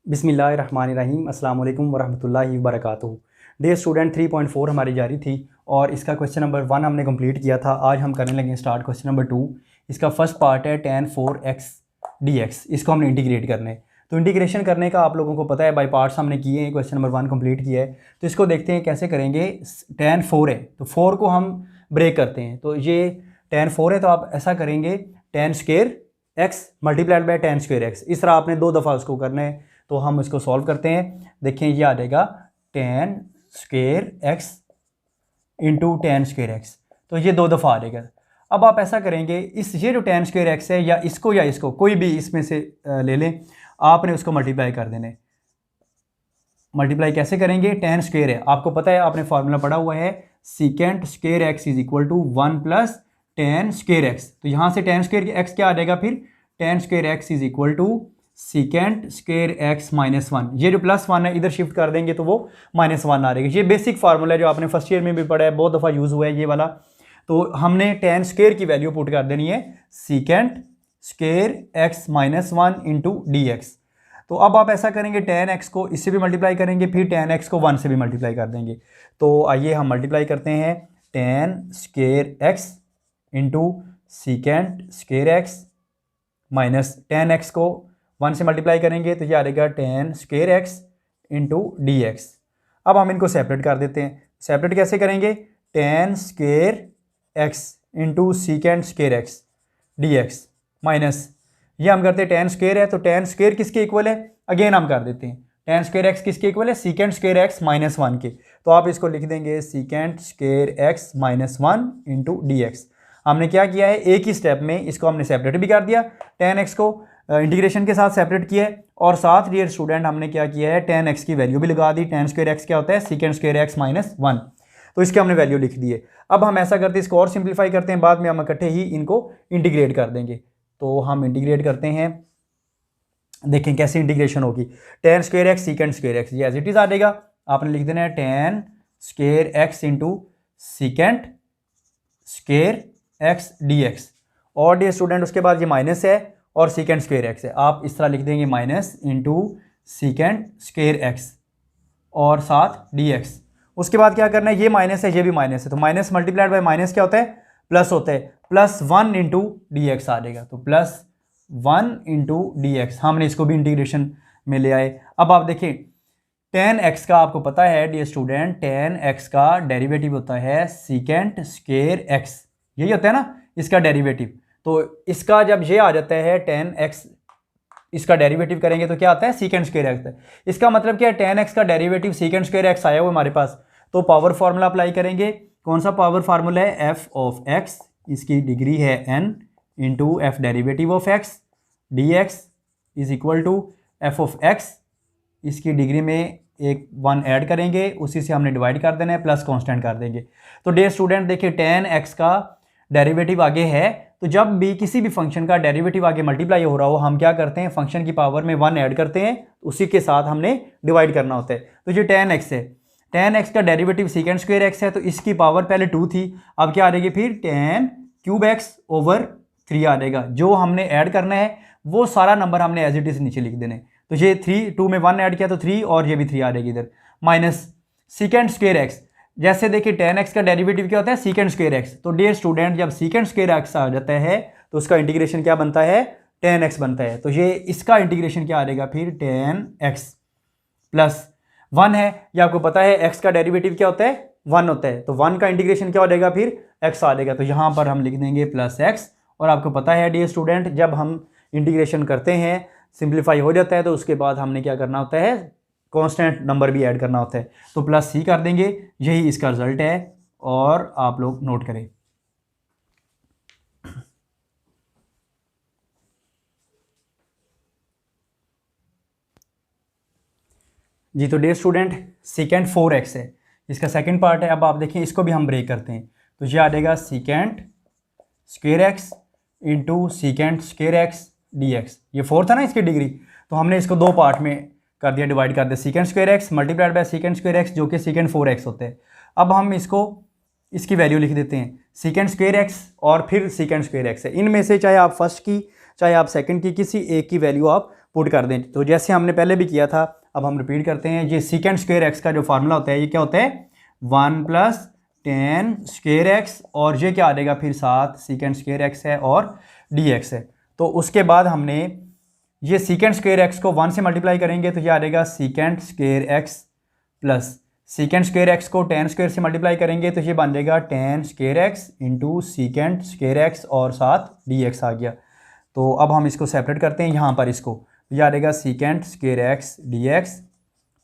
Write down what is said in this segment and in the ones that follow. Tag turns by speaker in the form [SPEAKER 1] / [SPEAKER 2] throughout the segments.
[SPEAKER 1] बिस्मिल्लाहिर्रहमानिर्रहीम अस्सलाम वालेकुम वरहमतुल्लाहि वबरकातुहू। डे स्टूडेंट 3.4 हमारी जारी थी और इसका क्वेश्चन नंबर 1 हमने कंप्लीट किया था। आज हम करने लगे स्टार्ट क्वेश्चन नंबर 2। इसका फर्स्ट पार्ट है tan 4x dx। इसको हमने इंटीग्रेट करना है। तो इंटीग्रेशन करने का आप लोगों को पता है, बाय पार्ट्स हमने किए हैं। क्वेश्चन नंबर 1 कंप्लीट किया है, तो इसको देखते हैं कैसे करेंगे। tan 4 है तो 4 को हम ब्रेक करते हैं, तो ये tan 4 है तो आप ऐसा करेंगे tan square x multiplied by tan square x। इस तरह आपने 2 दफ़ा उसको करना है। तो हम इसको सॉल्व करते हैं। देखिए ये आ जाएगा tan square x into tan square x, तो ये 2 दफ़ा आ जाएगा। अब आप ऐसा करेंगे, इस ये जो tan स्क्वायर x है या इसको कोई भी इसमें से ले लें, आपने उसको मल्टीप्लाई कर देना है। मल्टीप्लाई कैसे करेंगे? tan स्क्वायर है, आपको पता है, आपने फार्मूला पढ़ा हुआ है, secant square x is equal to 1 plus tan square x। तो यहाँ से tan स्क्वायर x क्या आ जाएगा फिर? tan square x is equal to secant square x minus 1। ये जो प्लस 1 है इधर शिफ्ट कर देंगे तो वो माइनस 1 आ जाएगा। ये बेसिक फार्मूला है जो आपने फर्स्ट ईयर में भी पढ़ा है, बहुत दफ़ा यूज़ हुआ है ये वाला। तो हमने tan स्क्वायर की वैल्यू पुट कर देनी है secant square x minus 1 into d x. तो अब आप ऐसा करेंगे, tan x को इससे भी मल्टीप्लाई करेंगे, फिर tan x को 1 से भी मल्टीप्लाई कर देंगे। तो आइए हम मल्टीप्लाई करते हैं। tan square x into secant square x minus tan x को 1 से मल्टीप्लाई करेंगे तो ये आ जाएगा tan square x into d x. अब हम इनको सेपरेट कर देते हैं। सेपरेट कैसे करेंगे? tan square x into secant square x d x minus, ये हम करते हैं tan स्क्वायर है तो tan स्क्वायर किसके इक्वल है? अगेन हम कर देते हैं, tan स्क्वायर x किसके इक्वल है? सीकेंट स्क्वायर x माइनस 1 के। तो आप इसको लिख देंगे secant square x minus 1 into d x. हमने क्या किया है, एक ही स्टेप में इसको हमने सेपरेट भी कर दिया, tan x को इंटीग्रेशन के साथ सेपरेट किया है, और साथ डियर स्टूडेंट हमने क्या किया है, tan x की वैल्यू भी लगा दी। tan स्क्वायर x क्या होता है? Secant square x minus 1। तो इसके हमने वैल्यू लिख दी है। अब हम ऐसा करते हैं, इसको और सिंप्लीफाई करते हैं, बाद में हम इकट्ठे ही इनको इंटीग्रेट कर देंगे। तो हम इंटीग्रेट करते हैं, देखें कैसे इंटीग्रेशन होगी। tan square x secant square x, ये एज इट इज आ जाएगा। आपने लिख देना है tan square x into secant square x d x. और डियर स्टूडेंट उसके बाद ये माइनस है और सीकेंट स्क्वायर x है, आप इस तरह लिख देंगे minus into secant square x और साथ डी एक्स। उसके बाद क्या करना है, ये माइनस है ये भी माइनस है, तो माइनस मल्टीप्लाइड बाय माइनस क्या होता है? प्लस होता है, प्लस 1 इंटू डी एक्स आ जाएगा। तो प्लस 1 इंटू डी एक्स, हमने इसको भी इंटीग्रेशन में ले आए। अब आप देखिए tan x का आपको पता है डियर स्टूडेंट, tan x का डेरिवेटिव होता है सीकेंट स्क्वायर x, यही होता है ना इसका डेरिवेटिव। तो इसका जब ये आ जाता है tan x, इसका डेरिवेटिव करेंगे तो क्या आता है? सीकेंट स्क्वायर x है। इसका मतलब क्या है? tan x का डेरिवेटिव सीकेंट स्क्वायर x आया हुआ हमारे पास, तो पावर फार्मूला अप्लाई करेंगे। कौन सा पावर फार्मूला है? f ऑफ x, इसकी डिग्री है n into f derivative of x d x is equal to f of x, इसकी डिग्री में एक 1 ऐड करेंगे, उसी से हमने डिवाइड कर देना है, प्लस कांस्टेंट कर देंगे। तो डियर स्टूडेंट देखिए tan x का डेरिवेटिव आगे है, तो जब भी किसी भी फंक्शन का डेरिवेटिव आगे मल्टीप्लाई हो रहा हो, हम क्या करते हैं, फंक्शन की पावर में 1 ऐड करते हैं, उसी के साथ हमने डिवाइड करना होता है। तो ये tan x है, tan x का डेरिवेटिव सीकेंट स्क्वायर x है, तो इसकी पावर पहले 2 थी, अब क्या आ जाएगी फिर tan क्यूब x ओवर 3 आ जाएगा। जो हमने ऐड करना है वो सारा नंबर हमने एज इट इज नीचे लिख देने। तो ये 2 में 1 ऐड किया तो 3, और ये भी 3 आ जाएगी इधर, माइनस सीकेंट स्क्वायर x। जैसे देखिए tan x का डेरिवेटिव क्या होता है? Secant square x। तो डियर स्टूडेंट जब सीकेंट स्क्वायर x आ जाता है तो उसका इंटीग्रेशन क्या बनता है? tan x बनता है। तो ये इसका इंटीग्रेशन क्या आ जाएगा फिर? tan x प्लस 1 है, ये आपको पता है x का डेरिवेटिव क्या होता है? 1 होता है, तो 1 का इंटीग्रेशन क्या हो जाएगा फिर? x आ जाएगा। तो यहाँ पर हम लिख देंगे प्लस x, और आपको पता है डियर स्टूडेंट जब हम इंटीग्रेशन करते हैं, सिंप्लीफाई हो जाता है, तो उसके बाद हमने क्या करना होता है? कांस्टेंट नंबर भी ऐड करना होता है, तो प्लस c कर देंगे, यही इसका रिजल्ट है, और आप लोग नोट करें। जी तो डियर स्टूडेंट सीकेंट 4x है, इसका सेकंड पार्ट है। अब आप देखिए इसको भी हम ब्रेक करते हैं, तो ये आ जाएगा secant square x into secant square x d x. ये 4 था ना इसकी डिग्री, तो हमने इसको 2 पार्ट में कर दिया, डिवाइड कर दिया। Secant square x multiplied by secant square x, जो कि सीकेंट 4x होते हैं। अब हम इसको इसकी वैल्यू लिख देते हैं, सीकेंट स्क्वायर x और फिर सीकेंट स्क्वायर x है। इनमें से चाहे आप फर्स्ट की चाहे आप सेकंड की किसी एक की वैल्यू आप पुट कर दें। तो जैसे हमने पहले भी किया था अब हम रिपीट करते हैं। ये सीकेंट स्क्वायर एक्स का जो फार्मूला होता है ये क्या होता है 1 + tan स्क्वायर एक्स, और ये क्या आ जाएगा फिर साथ सीकेंट स्क्वायर एक्स है और dx है। तो उसके बाद हमने ये सीकेंट स्क्वायर एक्स को 1 से मल्टीप्लाई करेंगे तो ये आ जाएगा secant square x plus secant square x को tan स्क्वायर से मल्टीप्लाई करेंगे तो ये बन जाएगा tan square x into secant square x और साथ dx आ गया। तो अब हम इसको सेपरेट करते हैं यहाँ पर, इसको ये आ जाएगा secant square x dx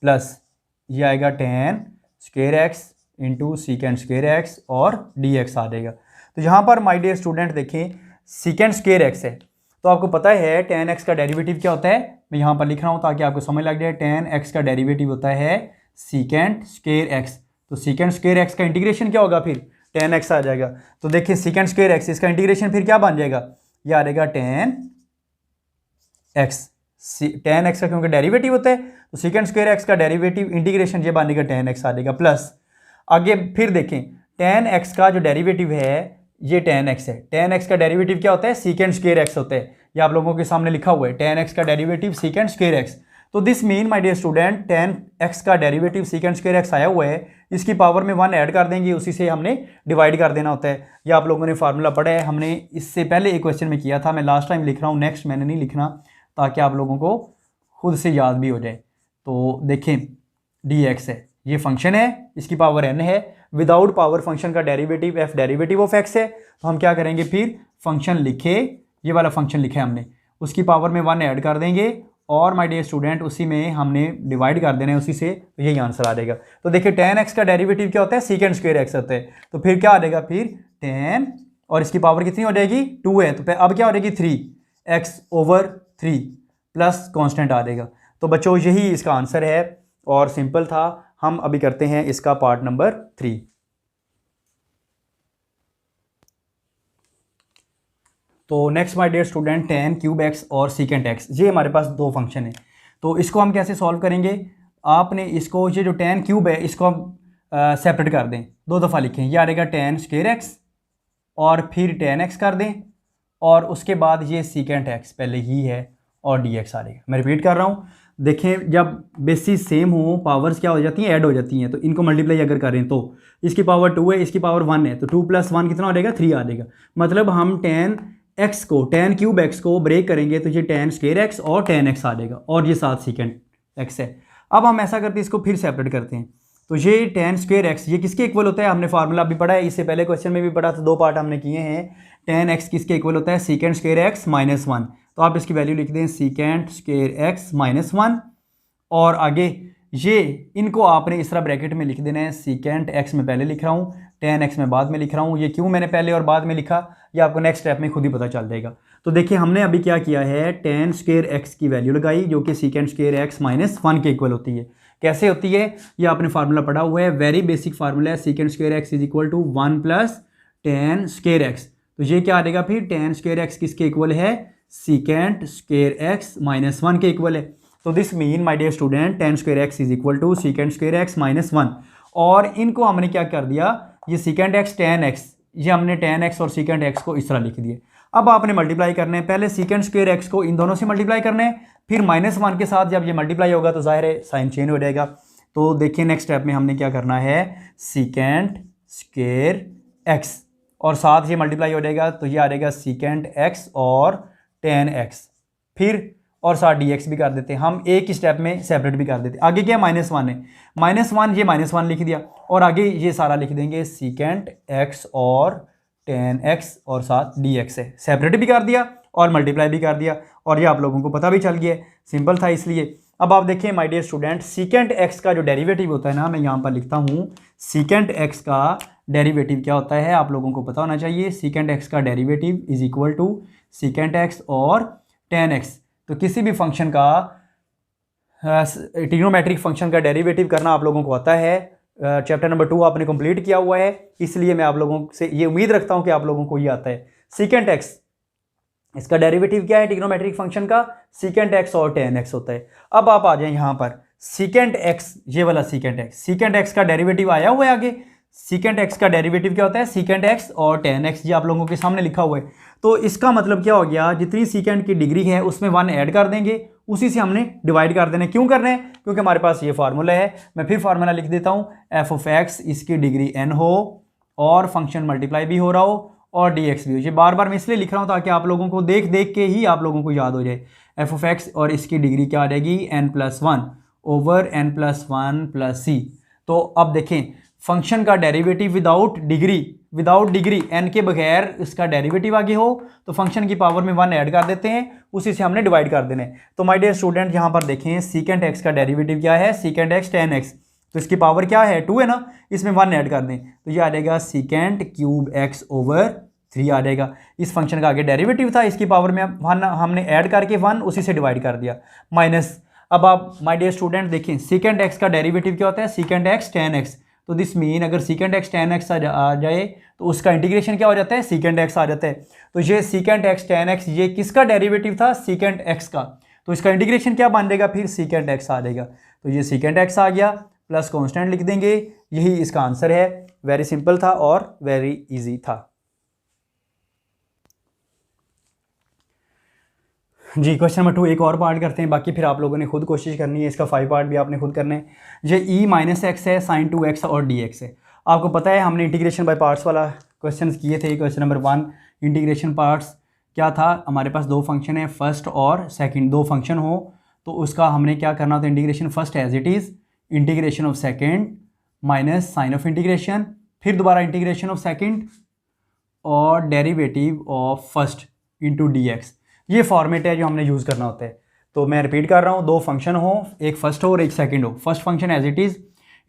[SPEAKER 1] plus ये आएगा tan square x into secant square x और dx आ जाएगा। तो यहाँ पर माय डियर स्टूडेंट देखें सीकेंट स्क्वायर एक्स है तो आपको पता है tan x का डेरिवेटिव क्या होता है, मैं यहाँ पर लिख रहा हूँ ताकि आपको समझ लग जाए। tan x का डेरिवेटिव होता है सीकेंट स्क्वायर एक्स, तो सीकेंट स्क्वायर एक्स का इंटीग्रेशन क्या होगा फिर tan x आ जाएगा। तो देखिए सीकेंट स्क्वायर एक्स इसका इंटीग्रेशन फिर क्या बन जाएगा, ये आ जाएगा tan x का क्योंकि डेरिवेटिव होता है तो सीकेंट स्क्वायर एक्स का डेरिवेटिव इंटीग्रेशन ये बनेगा tan x आ जाएगा। प्लस आगे फिर देखें tan x का जो डेरिवेटिव है ये tan x है, tan x का डेरिवेटिव क्या होता है सीकेंट स्क्वायर एक्स होता है, ये आप लोगों के सामने लिखा हुआ है tan x का डेरिवेटिव सीकेंट स्क्वायर एक्स। तो this mean my dear student tan x का डेरिवेटिव सीकेंट स्क्वायर एक्स आया हुआ है, इसकी पावर में 1 ऐड कर देंगे, उसी से हमने डिवाइड कर देना होता है। ये आप लोगों ने फार्मूला पढ़ा है, हमने इससे पहले एक क्वेश्चन में किया था, मैं लास्ट टाइम लिख रहा हूँ, नेक्स्ट मैंने नहीं लिखना ताकि आप लोगों को खुद से याद भी हो जाए। तो देखें dx है, ये फंक्शन है, इसकी पावर n है, विदाउट पावर फंक्शन का derivative f derivative of x है। तो हम क्या करेंगे फिर फंक्शन लिखे, ये वाला फंक्शन लिखा है हमने, उसकी पावर में 1 ऐड कर देंगे और माय डियर स्टूडेंट उसी में हमने डिवाइड कर देना है उसी से, तो यही आंसर आ जाएगा। तो देखिए tan x का डेरिवेटिव क्या होता है सीकेंट स्क्वायर एक्स होता है, तो फिर क्या आ जाएगा फिर tan और इसकी पावर कितनी हो जाएगी 2 है, तो अब क्या हो जाएगी 3x/3 प्लस कांस्टेंट आ जाएगा। तो बच्चों यही इसका आंसर है और सिंपल था। हम अभी करते हैं इसका पार्ट नंबर 3। तो next my dear student tan cube x और सीकेंट एक्स, ये हमारे पास दो फंक्शन है। तो इसको हम कैसे सॉल्व करेंगे, आपने इसको ये जो tan क्यूब है इसको हम सेपरेट कर दें, 2 दफ़ा लिखें, ये आ जाएगा tan स्क्वायर एक्स और फिर tan x कर दें और उसके बाद ये सीकेंट एक्स पहले ही है और dx आ जाएगा। मैं रिपीट कर रहा हूँ, देखें जब बेसिस सेम हो पावर्स क्या हो जाती हैं ऐड हो जाती हैं, तो इनको मल्टीप्लाई अगर करें तो इसकी पावर 2 है इसकी पावर 1 है, तो 2 + 1 कितना हो जाएगा 3 आ जाएगा। मतलब हम tan क्यूब एक्स को ब्रेक करेंगे तो ये tan स्क्वायर एक्स और tan x आ जाएगा और ये साथ सीकेंट एक्स है। अब हम ऐसा करते हैं इसको फिर सेपरेट करते हैं, तो ये tan स्क्वायर एक्स ये किसके इक्वल होता है, हमने फार्मूला अभी पढ़ा है, इससे पहले क्वेश्चन में भी पढ़ा था, 2 पार्ट हमने किए हैं। tan x किसके इक्वल होता है सीकेंट स्क्वायर एक्स -1, तो आप इसकी वैल्यू लिख दें सीकेंट स्क्वायर एक्स -1 और आगे ये इनको आपने इस तरह ब्रैकेट में लिख देना है, सीकेंट एक्स में पहले लिख रहा हूँ tan x में बाद में लिख रहा हूँ। ये क्यों मैंने पहले और बाद में लिखा ये आपको नेक्स्ट स्टेप में खुद ही पता चल जाएगा। तो देखिए हमने अभी क्या किया है, tan स्क्वायर एक्स की वैल्यू लगाई जो कि सीकेंट स्क्वायर एक्स -1 के इक्वल होती है। कैसे होती है ये आपने फार्मूला पढ़ा हुआ है, वेरी बेसिक फार्मूला है, secant square x = 1 + tan square x. तो ये क्या आ जाएगा फिर tan स्क्वायर एक्स किसके इक्वल है सीकेंट स्क्वायर एक्स -1 के इक्वल है। तो this mean my dear student tan square x = secant square x -1 और इनको हमने क्या कर दिया, ये सीकेंट एक्स tan x, ये हमने tan x और सीकेंट x को इस तरह लिख दिए। अब आपने मल्टीप्लाई करना है, पहले सीकेंट स्क्वायर एक्स को इन दोनों से मल्टीप्लाई करना है, फिर -1 के साथ जब ये मल्टीप्लाई होगा तो जाहिर है साइन चेंज हो जाएगा। तो देखिए नेक्स्ट स्टेप में हमने क्या करना है, सीकेंट स्क्वायर एक्स और साथ ये मल्टीप्लाई हो जाएगा तो ये आ जाएगा सीकेंट एक्स और tan x, फिर और साथ dx भी कर देते हैं, हम एक ही स्टेप में सेपरेट भी कर देते हैं। आगे क्या -1 है, -1 ये -1 लिख दिया और आगे ये सारा लिख देंगे सीकेंट x और tan x और साथ dx है, सेपरेट भी कर दिया और मल्टीप्लाई भी कर दिया और ये आप लोगों को पता भी चल गया, सिंपल था इसलिए। अब आप देखिए my dear student secant x का जो डेरिवेटिव होता है ना, मैं यहाँ पर लिखता हूँ सीकेंट x का डेरिवेटिव क्या होता है आप लोगों को पता होना चाहिए। सीकेंट x का डेरिवेटिव = सीकेंट x और tan x। तो किसी भी फंक्शन का ट्रिग्नोमेट्रिक फंक्शन का डेरिवेटिव करना आप लोगों को आता है, चैप्टर नंबर 2 आपने कंप्लीट किया हुआ है, इसलिए मैं आप लोगों से ये उम्मीद रखता हूँ कि आप लोगों को ये आता है। सीकेंट एक्स इसका डेरिवेटिव क्या है ट्रिग्नोमेट्रिक फंक्शन का, सीकेंट एक्स और tan x होता है। अब आप आ जाएं यहाँ पर सीकेंट एक्स, ये वाला सीकेंट एक्स का डेरिवेटिव आया हुआ है आगे, सीकेंट एक्स का डेरिवेटिव क्या होता है सीकेंट एक्स और tan x, ये आप लोगों के सामने लिखा हुआ है। तो इसका मतलब क्या हो गया, जितनी सीकेंट की डिग्री है उसमें 1 ऐड कर देंगे, उसी से हमने डिवाइड कर देना है। क्यों कर रहे हैं? क्योंकि हमारे पास ये फार्मूला है। मैं फिर फार्मूला लिख देता हूँ, एफ ऑफ एक्स इसकी डिग्री n हो और फंक्शन मल्टीप्लाई भी हो रहा हो और dx भी हो। ये बार बार मैं इसलिए लिख रहा हूँ ताकि आप लोगों को देख देख के ही आप लोगों को याद हो जाए। एफ ऑफ एक्स और इसकी डिग्री क्या आ जाएगी, n+1 ओवर n+1 प्लस सी। तो अब देखें, फंक्शन का डेरिवेटिव विदाउट डिग्री n के बगैर इसका डेरिवेटिव आगे हो तो फंक्शन की पावर में 1 ऐड कर देते हैं, उसी से हमने डिवाइड कर देने। तो माय डियर स्टूडेंट यहाँ पर देखें, सीकेंट एक्स का डेरिवेटिव क्या है, सीकेंट एक्स tan x, तो इसकी पावर क्या है 2 है ना, इसमें 1 ऐड कर दें तो ये आ जाएगा सीकेंट क्यूब x ओवर 3 आ जाएगा। इस फंक्शन का आगे डेरिवेटिव था, इसकी पावर में 1 हमने ऐड करके 1 उसी से डिवाइड कर दिया माइनस। अब आप माय डियर स्टूडेंट देखें, सीकेंट x का डेरिवेटिव क्या होता है, सीकेंट x tan x। तो दिस मीन अगर सीकेंट x tan x आ जाए तो उसका इंटीग्रेशन क्या हो जाता है, सीकेंट x आ जाता है। तो ये सीकेंट x tan x ये किसका डेरिवेटिव था, सीकेंट x का, तो इसका इंटीग्रेशन क्या बन जाएगा फिर, सीकेंट x आ जाएगा। तो ये सीकेंट x आ गया प्लस कांस्टेंट लिख देंगे, यही इसका आंसर है। वेरी सिंपल था और वेरी इजी था जी। क्वेश्चन नंबर 2 एक और पार्ट करते हैं, बाकी फिर आप लोगों ने खुद कोशिश करनी है, इसका 5 पार्ट भी आपने खुद करने हैं। ये e-x है, sin 2x और dx है। आपको पता है हमने इंटीग्रेशन बाय पार्ट्स वाला क्वेश्चन किए थे। क्वेश्चन नंबर 1 इंटीग्रेशन पार्ट्स क्या था, हमारे पास दो फंक्शन है, फर्स्ट और सेकंड, दो फंक्शन हो तो उसका हमने क्या करना होता है, integration first as it is, integration of second minus sign of integration, फिर दोबारा इंटीग्रेशन ऑफ सेकेंड और derivative of first into dx। ये फॉर्मेट है जो हमने यूज़ करना होता है। तो मैं रिपीट कर रहा हूँ, दो फंक्शन हो, एक फर्स्ट हो और एक सेकंड हो। First function as it is,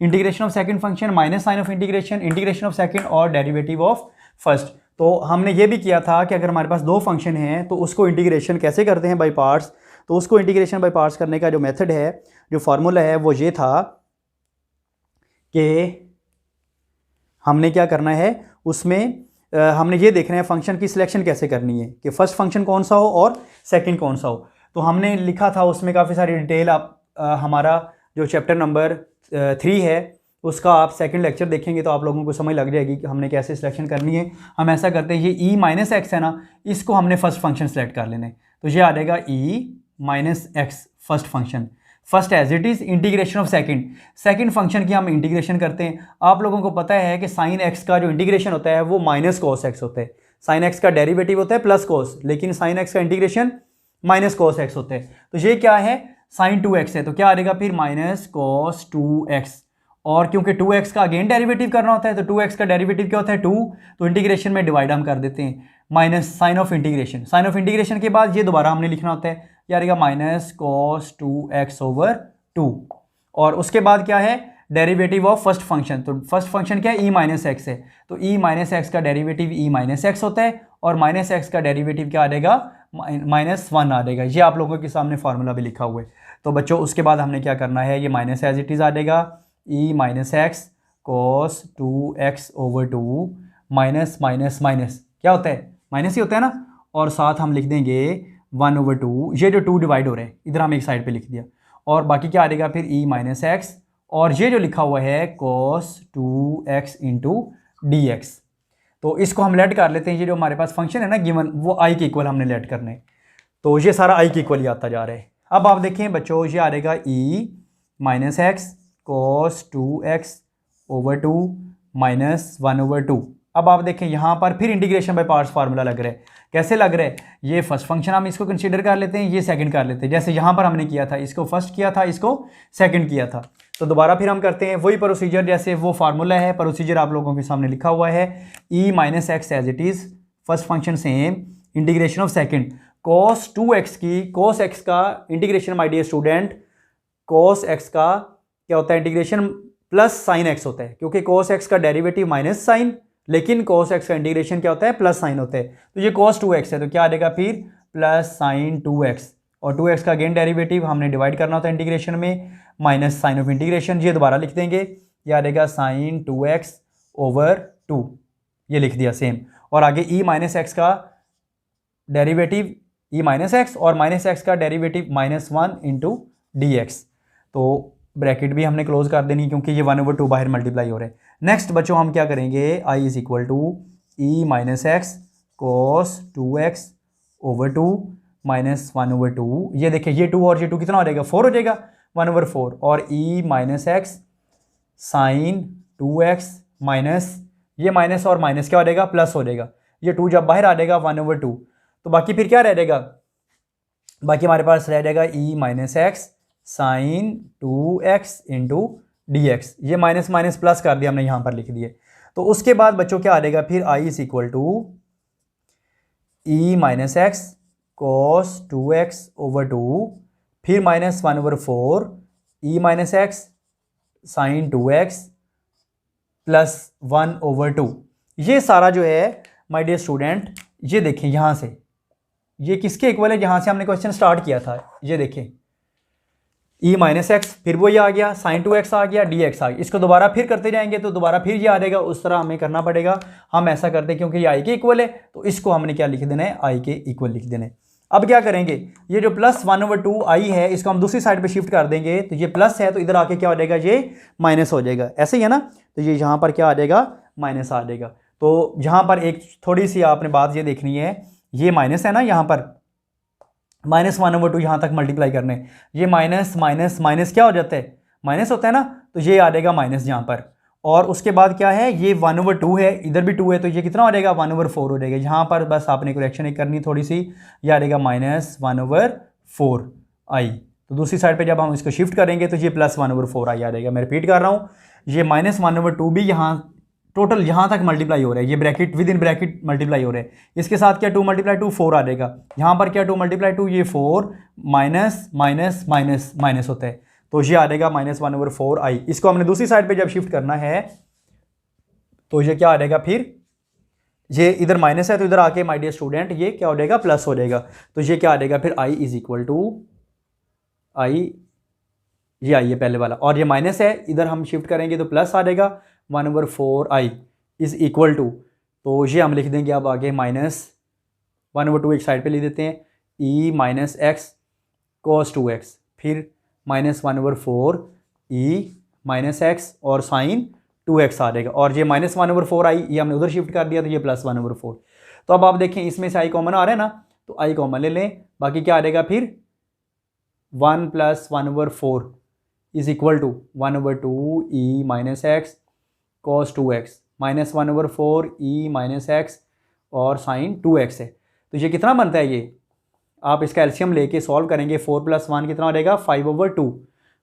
[SPEAKER 1] integration of second function minus sign of integration, integration of second और डेरिवेटिव ऑफ फर्स्ट। तो हमने ये भी किया था कि अगर हमारे पास दो फंक्शन हैं तो उसको इंटीग्रेशन कैसे करते हैं, बाय पार्ट्स। तो उसको इंटीग्रेशन बाय पार्ट्स करने का जो मेथड है, जो फार्मूला है वो ये था कि हमने क्या करना है, उसमें हमने ये देखना है फंक्शन की सिलेक्शन कैसे करनी है कि फर्स्ट फंक्शन कौन सा हो और सेकंड कौन सा हो। तो हमने लिखा था उसमें काफ़ी सारी डिटेल। आप हमारा जो चैप्टर नंबर 3 है उसका आप सेकंड लेक्चर देखेंगे तो आप लोगों को समझ लग जाएगी कि हमने कैसे सिलेक्शन करनी है। हम ऐसा करते हैं, ये e-x है ना, इसको हमने फर्स्ट फंक्शन सेलेक्ट कर लेना है। तो ये आ जाएगा e-x first function, first as it is, integration of second function की हम इंटीग्रेशन करते हैं। आप लोगों को पता है कि साइन एक्स का जो इंटीग्रेशन होता है वो माइनस कॉस एक्स होता है। साइन एक्स का डेरिवेटिव होता है प्लस कॉस, लेकिन साइन एक्स का इंटीग्रेशन माइनस कॉस एक्स होता है। तो ये क्या है, साइन 2x है, तो क्या आ जाएगा फिर माइनस कॉस 2x। और क्योंकि 2x का अगेन डेरिवेटिव करना होता है तो 2x का डेरिवेटिव क्या होता है 2, तो इंटीग्रेशन में डिवाइड हम कर देते हैं, minus sign of integration. Sign of integration के बाद ये दोबारा हमने लिखना होता है, क्या आएगा माइनस कॉस 2x ओवर 2। और उसके बाद क्या है, डेरिवेटिव ऑफ फर्स्ट फंक्शन। तो फर्स्ट फंक्शन क्या है, e-x है, तो e-x का डेरिवेटिव e-x होता है और माइनस एक्स का डेरिवेटिव क्या आ जाएगा, -1 आ जाएगा। ये आप लोगों के सामने फार्मूला भी लिखा हुआ है। तो बच्चों उसके बाद हमने क्या करना है, ये माइनस एज इट इज़ आ जाएगा, e-x cos 2x over 2 minus minus minus क्या होता है, माइनस ही होता है ना, और साथ हम लिख देंगे 1 ओवर 2। ये जो 2 डिवाइड हो रहे हैं इधर हम एक साइड पे लिख दिया, और बाकी क्या आ जाएगा फिर e-x, और ये जो लिखा हुआ है cos 2x इंटू dx। तो इसको हम लेट कर लेते हैं, ये जो हमारे पास फंक्शन है ना गिवन, वो i के इक्वल हमने लेट करना है। तो ये सारा i के इक्वल ही आता जा रहा है। अब आप देखें बच्चों, ये आ जाएगा e-x cos 2x over 2 minus 1 over 2। अब आप देखें यहाँ पर फिर इंटीग्रेशन बाय पार्ट्स फार्मूला लग रहा है। कैसे लग रहा है, ये फर्स्ट फंक्शन हम इसको कंसीडर कर लेते हैं, ये सेकंड कर लेते हैं। जैसे यहाँ पर हमने किया था, इसको फर्स्ट किया था, इसको सेकंड किया था। तो दोबारा फिर हम करते हैं वही प्रोसीजर, जैसे वो फार्मूला है, प्रोसीजर आप लोगों के सामने लिखा हुआ है, e-x as it is, first function same, integration of second cos 2x की, cos x का इंटीग्रेशन my dear student, cos x का क्या होता है इंटीग्रेशन प्लस साइन x होता है, क्योंकि cos x का डेरिवेटिव माइनस साइन, लेकिन cos x का इंटीग्रेशन क्या होता है, प्लस साइन होता है। तो ये cos 2x है, तो क्या आ जाएगा फिर प्लस साइन 2x, और 2x का अगेन डेरिवेटिव हमने डिवाइड करना होता है इंटीग्रेशन में, माइनस साइन ऑफ इंटीग्रेशन, ये दोबारा लिख देंगे, ये आ जाएगा साइन 2x ओवर 2, ये लिख दिया सेम। और आगे e-x का डेरिवेटिव e-x और माइनस एक्स का डेरिवेटिव -1 इंटू dx। तो ब्रैकेट भी हमने क्लोज कर देनी क्योंकि ये 1 ओवर 2 बाहर मल्टीप्लाई हो रहे हैं। नेक्स्ट बच्चों हम क्या करेंगे, i is equal to e-x cos 2x over 2 minus 1/2, ये देखिए ये 2 और ये 2 कितना हो जाएगा 4 हो जाएगा, 1/4 और e minus x sine 2x minus ये माइनस और माइनस क्या हो जाएगा प्लस हो जाएगा, ये 2 जब बाहर आ जाएगा 1/2, तो बाकी फिर क्या रह जाएगा, बाकी हमारे पास रह जाएगा e minus x sine 2x into d x, ये माइनस माइनस प्लस कर दिया हमने यहाँ पर लिख दिए। तो उसके बाद बच्चों क्या आ जाएगा फिर i is equal to e minus x cos 2x/2 फिर minus 1/4 e minus x sine 2x plus 1/2। ये सारा जो है माय डियर स्टूडेंट, ये देखें यहाँ से ये किसके इक्वल है, जहाँ से हमने क्वेश्चन स्टार्ट किया था, ये देखें e माइनस एक्स फिर वो ये आ गया, साइन 2x आ गया, dx आ गया, इसको दोबारा फिर करते जाएंगे तो दोबारा फिर ये आ जाएगा, उस तरह हमें करना पड़ेगा। हम ऐसा करते हैं क्योंकि ये i के इक्वल है तो इसको हमने क्या लिख देना है, i के इक्वल लिख देना है। अब क्या करेंगे, ये जो प्लस 1/2 i है इसको हम दूसरी साइड पे शिफ्ट कर देंगे, तो ये प्लस है तो इधर आके क्या हो जाएगा, ये माइनस हो जाएगा, ऐसे ही है ना, तो ये यहाँ पर क्या आ जाएगा माइनस आ जाएगा। तो यहाँ पर एक थोड़ी सी आपने बात ये देखनी है, ये माइनस है ना, यहाँ पर माइनस 1/2 यहाँ तक मल्टीप्लाई करने, ये माइनस माइनस माइनस क्या हो जाता है, माइनस होता है ना, तो ये आ जाएगा माइनस यहाँ पर, और उसके बाद क्या है, ये 1/2 है, इधर भी 2 है, तो ये कितना हो जाएगा 1/4 हो जाएगा। यहाँ पर बस आपने करेक्शन एक करनी थोड़ी सी, ये आ जाएगा माइनस 1/4 i, तो दूसरी साइड पे जब हम इसको शिफ्ट करेंगे तो ये प्लस 1/4 i आ जाएगा। मैं रिपीट कर रहा हूँ, ये माइनस 1/2 भी यहाँ टोटल यहाँ तक मल्टीप्लाई हो रहा है, ये bracket with in bracket multiply हो रहा है, इसके साथ क्या 2 × 2 4 आ जाएगा, यहाँ पर क्या 2 × 2 ये 4 माइनस माइनस माइनस माइनस होता है, तो ये आ जाएगा माइनस 1/4 i। इसको हमने दूसरी साइड पे जब शिफ्ट करना है तो ये क्या आ जाएगा, फिर ये इधर माइनस है तो इधर आके माय डियर स्टूडेंट ये क्या हो जाएगा प्लस हो जाएगा, तो ये क्या आ जाएगा फिर i is equal to i, ये आई है पहले वाला, और ये माइनस है इधर हम शिफ्ट करेंगे तो प्लस आ जाएगा 1/4 i इज इक्वल टू, तो ये हम लिख देंगे अब आगे माइनस 1/2 एक साइड पे लिख देते हैं, e minus x cos 2x फिर माइनस 1/4 e माइनस एक्स और साइन 2x आ जाएगा, और ये माइनस 1/4 i ये हमने उधर शिफ्ट कर दिया तो ये प्लस 1/4। तो अब आप देखें इसमें से i कॉमन आ रहा है ना, तो i कॉमन ले लें, बाकी क्या आ जाएगा फिर 1 + 1/4 is equal to 1/2 e minus x cos 2x minus 1/4 e minus x और साइन 2x है। तो ये कितना बनता है, ये आप इसका एलसीएम लेके सॉल्व करेंगे, 4 + 1 कितना आ जाएगा 5/2,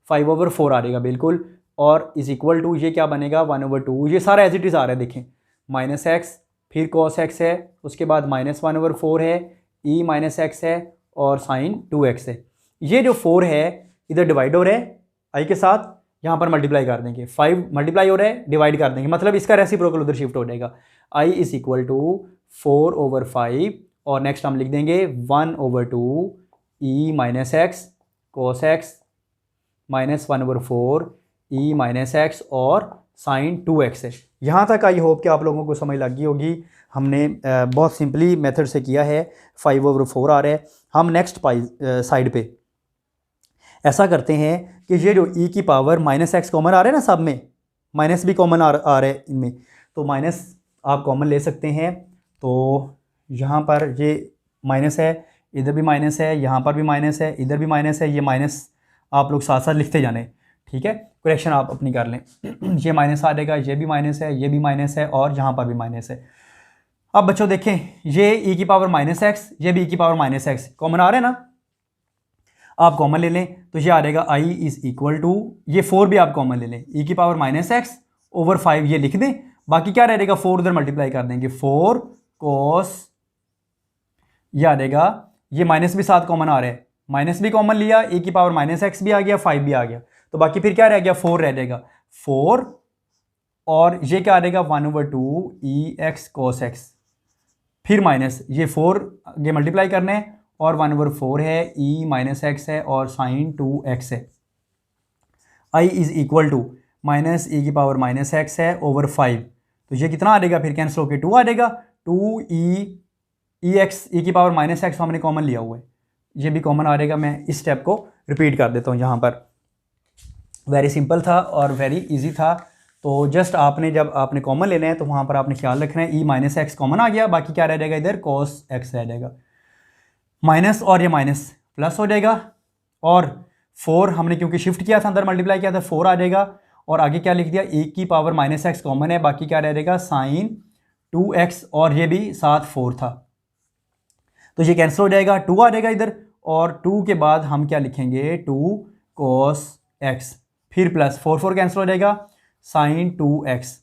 [SPEAKER 1] 5/4 आ जाएगा बिल्कुल, और इज इक्वल टू ये क्या बनेगा 1/2, ये सारा एज इट इज़ आ रहा है देखें, माइनस एक्स फिर कॉस एक्स है, उसके बाद माइनस 1/4 है, e माइनस एक्स है और साइन 2x है। ये जो 4 है इधर डिवाइड हो रहा है i के साथ, यहाँ पर मल्टीप्लाई कर देंगे, 5 मल्टीप्लाई हो रहा है डिवाइड कर देंगे, मतलब इसका रेसिप्रोकल उधर शिफ्ट हो जाएगा, i इज इक्वल टू 4/5 और नेक्स्ट हम लिख देंगे 1/2 e minus x cos x minus 1/4 e minus x और साइन 2x है। यहाँ तक आई होप कि आप लोगों को समझ लग गई होगी, हमने बहुत सिंपली मेथड से किया है, 5/4 आ रहा है। हम नेक्स्ट साइड पे ऐसा करते हैं कि ये जो e की पावर माइनस एक्स कॉमन आ रहा है ना, सब में माइनस भी कॉमन आ रहा है इनमें, तो माइनस आप कॉमन ले सकते हैं, तो यहाँ पर ये माइनस है, इधर भी माइनस है, यहाँ पर भी माइनस है, इधर भी माइनस है, ये माइनस आप लोग साथ साथ लिखते जाने, ठीक है, करेक्शन आप अपनी कर लें। ये माइनस आ जाएगा, ये भी माइनस है, ये भी माइनस है और यहाँ पर भी माइनस है। अब बच्चों देखें, ये e की पावर माइनस एक्स, ये भी e की पावर माइनस एक्स कॉमन आ रहे हैं ना, आप कॉमन ले लें तो ये आ जाएगा i इज इक्वल टू, ये 4 भी आप कॉमन ले लें, e की पावर माइनस एक्स ओवर 5 ये लिख दें, बाकी क्या रहेगा 4 उधर मल्टीप्लाई कर देंगे, 4 कॉस, ये आ जाएगा, ये माइनस भी साथ कॉमन आ रहा है, माइनस भी कॉमन लिया, e की पावर माइनस एक्स भी आ गया, 5 भी आ गया, तो बाकी फिर क्या रह गया 4 रह जाएगा, 4 और ये क्या आ जाएगा 1/2 e एक्स कॉस एक्स, फिर माइनस ये 4 ये मल्टीप्लाई करने हैं और 1/4 है, e माइनस एक्स है और साइन 2x है। i is equal to minus e की पावर माइनस एक्स है ओवर 5, तो ये कितना आ जाएगा फिर कैंसिल होकर 2 आ जाएगा, 2 एक्स e की पावर माइनस एक्स हमने कॉमन लिया हुआ है, ये भी कॉमन आ जाएगा। मैं इस स्टेप को रिपीट कर देता हूँ, यहाँ पर वेरी सिंपल था और वेरी इजी था, तो जस्ट आपने जब आपने कॉमन लेना है तो वहाँ पर आपने ख्याल रखना है, e माइनस एक्स कॉमन आ गया, बाकी क्या रह जाएगा इधर cos x रह जाएगा। माइनस और ये माइनस प्लस हो जाएगा, और 4 हमने क्योंकि शिफ्ट किया था, अंदर मल्टीप्लाई किया था, 4 आ जाएगा। और आगे क्या लिख दिया, e की पावर माइनस एक्स कॉमन है, बाकी क्या रह जाएगा साइन 2x, और ये भी साथ 4 था तो ये कैंसिल हो जाएगा, 2 आ जाएगा इधर, और 2 के बाद हम क्या लिखेंगे 2 cos x, फिर प्लस 4 कैंसिल हो जाएगा, साइन 2x,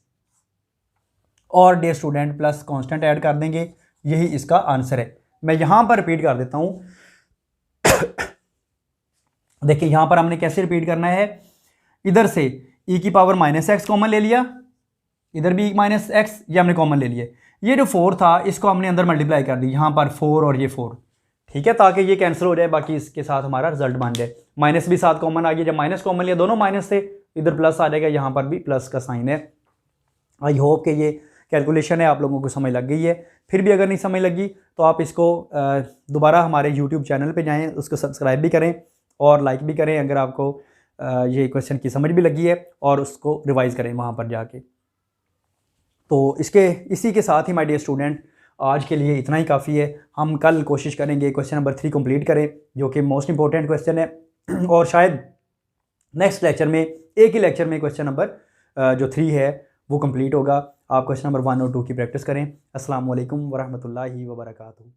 [SPEAKER 1] और day student plus constant add कर देंगे, यही इसका आंसर है। मैं यहां पर रिपीट कर देता हूं देखिए यहां पर हमने कैसे रिपीट करना है, इधर से e की पावर माइनस एक्स कॉमन ले लिया, इधर भी माइनस एक्स ये हमने कॉमन ले लिया, ये जो 4 था इसको हमने अंदर मल्टीप्लाई कर दी, यहां पर 4 और ये 4, ठीक है, ताकि ये कैंसिल हो जाए, बाकी इसके साथ हमारा रिजल्ट बन जाए। माइनस भी साथ कॉमन आ गया, जब माइनस कॉमन लिया दोनों माइनस थे, इधर प्लस आ जाएगा, यहां पर भी प्लस का साइन है। आई होप कि ये कैलकुलेशन है आप लोगों को समझ लग गई है। फिर भी अगर नहीं समझ लगी तो आप इसको दोबारा हमारे यूट्यूब चैनल पे जाएं, उसको सब्सक्राइब भी करें और लाइक भी करें अगर आपको ये क्वेश्चन की समझ भी लगी है, और उसको रिवाइज करें वहाँ पर जाके। तो इसी के साथ ही माय डियर स्टूडेंट आज के लिए इतना ही काफ़ी है। हम कल कोशिश करेंगे क्वेश्चन नंबर 3 कंप्लीट करें, जो कि मोस्ट इंपॉर्टेंट क्वेश्चन है, और शायद नेक्स्ट लेक्चर में, एक ही लेक्चर में क्वेश्चन नंबर जो 3 है वो कंप्लीट होगा। आप क्वेश्चन नंबर 1 और 2 की प्रैक्टिस करें। अस्सलाम वालेकुम वरहमतुल्लाहि वबरकातुहू।